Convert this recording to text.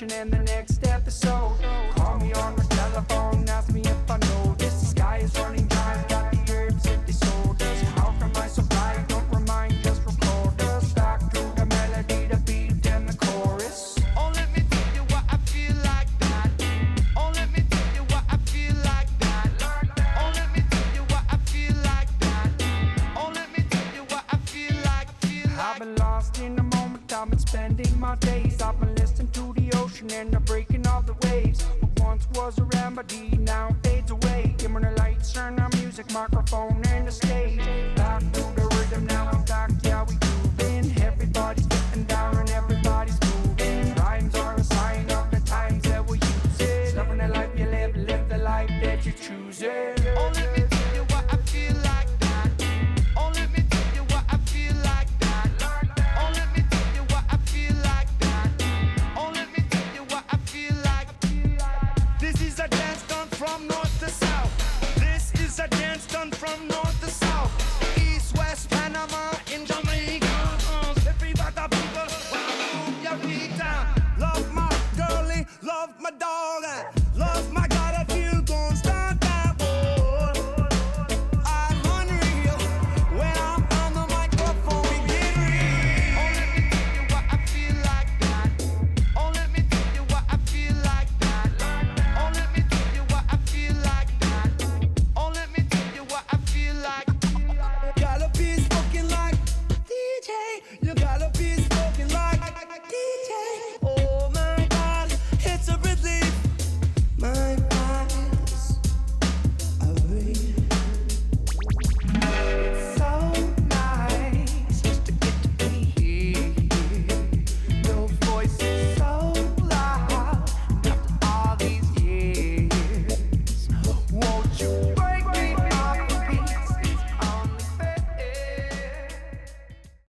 In the next episode, call me on the telephone, ask me if I know this. The sky is running dry, got the herbs and disorders. How come I so blind? Don't remind, just record us. Back to the melody, the beat and the chorus. Oh, let me tell you what I feel like that. Oh, let me tell you what I feel like that. Oh, let me tell you what I feel like that. Oh, let me tell you what I feel like. I've been lost in the moment, I've been spending my days. I've been listening to the ocean and the breaking of the waves. What once was a remedy now fades away. Dimmer the lights, turn our music, microphone and the stage. Back to the rhythm, now I'm back, yeah we grooving. Everybody's getting down and everybody's moving. Rhymes are a sign of the times that we use it. Loving the life you live, live the life that you choose it. Oh, let me tell you what I feel like that. Oh, let me tell you what I feel like that. Oh, let me tell you what I feel like that. Oh, let me tell you what I feel like. This is a dance done from north to south. This is a dance done from north